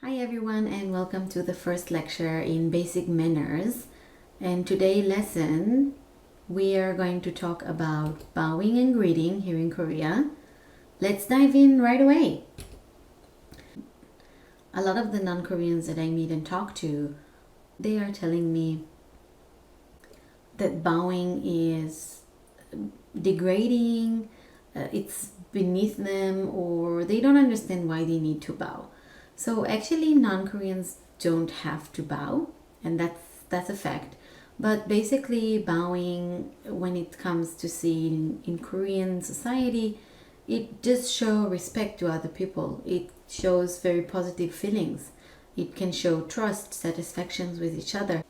Hi everyone and welcome to the first lecture in Basic Manners. And today's lesson we are going to talk about bowing and greeting here in Korea. Let's dive in right away. A lot of the non-Koreans that I meet and talk to, they are telling me that bowing is degrading, it's beneath them, or they don't understand why they need to bow. So actually non-Koreans don't have to bow, and that's a fact. But basically bowing, when it comes to seeing in Korean society, it just shows respect to other people. It shows very positive feelings. It can show trust, satisfactions with each other.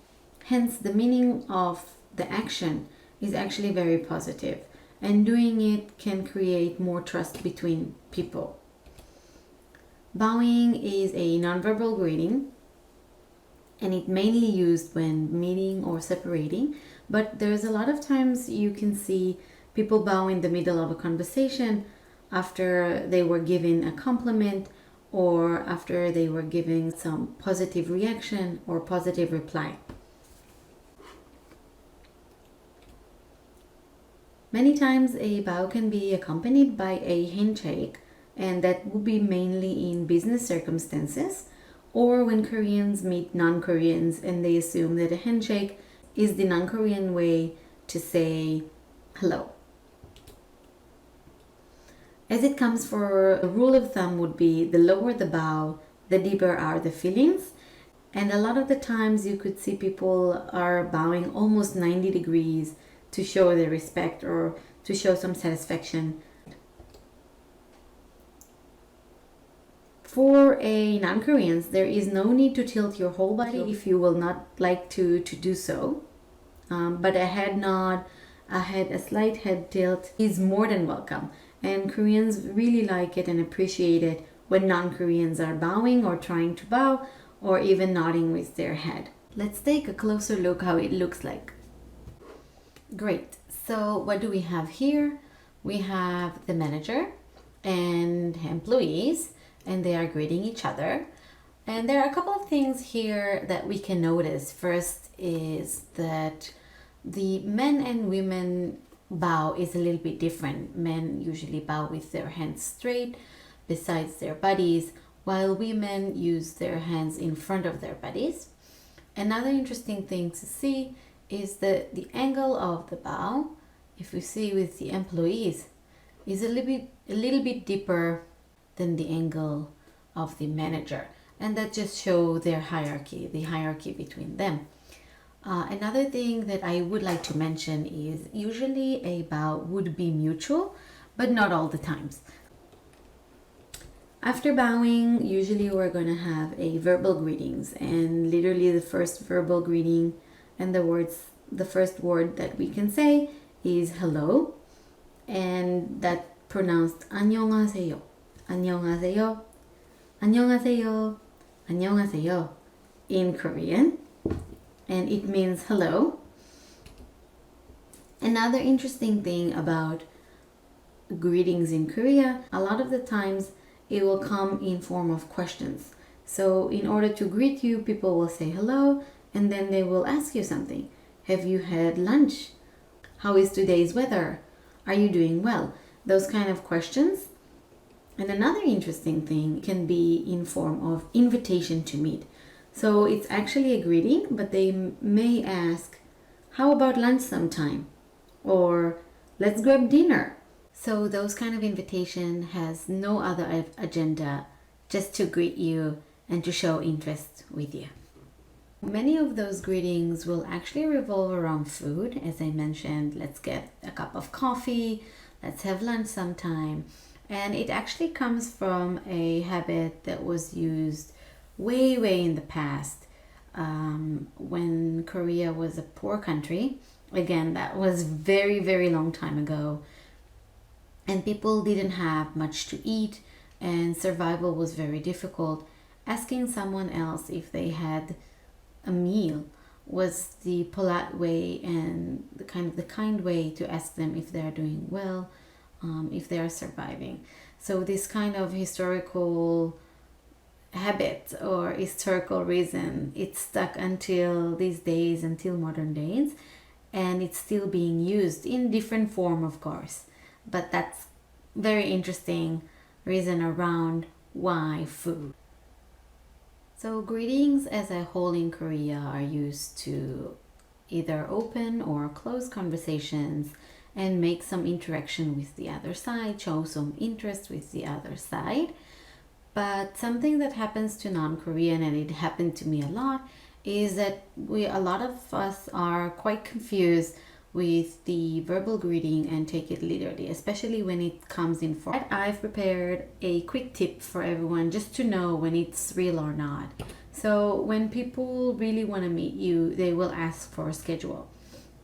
Hence the meaning of the action is actually very positive, and doing it can create more trust between people. Bowing is a nonverbal greeting, and it mainly used when meeting or separating, but there's a lot of times you can see people bow in the middle of a conversation after they were given a compliment or after they were giving some positive reaction or positive reply. Many times a bow can be accompanied by a handshake, and that would be mainly in business circumstances or when Koreans meet non-Koreans and they assume that a handshake is the non-Korean way to say hello. As it comes, for a rule of thumb would be the lower the bow, the deeper are the feelings. And a lot of the times you could see people are bowing almost 90 degrees to show their respect or to show some satisfaction. For a non-Koreans, there is no need to tilt your whole body if you will not like to do so. But a head nod, a slight head tilt is more than welcome. And Koreans really like it and appreciate it when non-Koreans are bowing or trying to bow or even nodding with their head. Let's take a closer look how it looks like. Great. So what do we have here? We have the manager and employees, and they are greeting each other. And there are a couple of things here that we can notice. First is that the men and women bow is a little bit different. Men usually bow with their hands straight besides their bodies, while women use their hands in front of their bodies. Another interesting thing to see is that the angle of the bow, if we see with the employees, is a little bit deeper than the angle of the manager, and that just shows their hierarchy, the hierarchy between them. Another thing that I would like to mention is usually a bow would be mutual, but not all the times. After bowing, usually we're going to have a verbal greetings, and literally the first verbal greeting and the first word that we can say is hello, and that pronounced 안녕하세요, 안녕하세요, 안녕하세요, 안녕하세요 in Korean, and it means hello. Another interesting thing about greetings in Korea, a lot of the times it will come in form of questions. So in order to greet you, people will say hello, and then they will ask you something. Have you had lunch? How is today's weather? Are you doing well? Those kind of questions. And another interesting thing can be in form of invitation to meet. So it's actually a greeting, but they may ask, how about lunch sometime? Or let's grab dinner. So those kind of invitation has no other agenda, just to greet you and to show interest with you. Many of those greetings will actually revolve around food. As I mentioned, let's get a cup of coffee, let's have lunch sometime. And it actually comes from a habit that was used way in the past, when Korea was a poor country. Again, that was very long time ago. And people didn't have much to eat and survival was very difficult. Asking someone else if they had a meal was the polite way and the kind way to ask them if they are doing well, if they are surviving. So this kind of historical habit or historical reason. It's stuck until these days, until modern days, and it's still being used in different form, of course. But that's very interesting reason around why food. So greetings as a whole in Korea are used to either open or close conversations and make some interaction with the other side, show some interest with the other side. But something that happens to non-Korean, and it happened to me a lot, is that a lot of us are quite confused with the verbal greeting and take it literally, especially when it comes in form. I've prepared a quick tip for everyone just to know when it's real or not. So when people really want to meet you, they will ask for a schedule.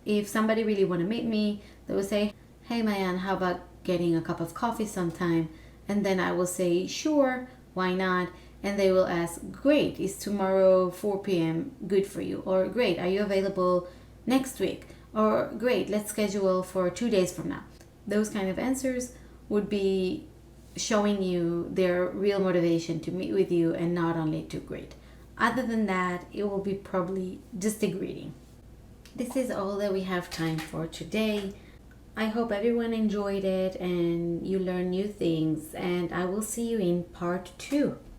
If somebody really want to meet me, they will say, "Hey Mayan, how about getting a cup of coffee sometime?" And then I will say, "Sure, why not?" And they will ask, "Great, is tomorrow 4 p.m. good for you?" Or, "Great, are you available next week?" Or, "Great, let's schedule for 2 days from now." Those kind of answers would be showing you their real motivation to meet with you and not only to greet. Other than that, it will be probably just a greeting. This is all that we have time for today. I hope everyone enjoyed it and you learn new things, and I will see you in part 2.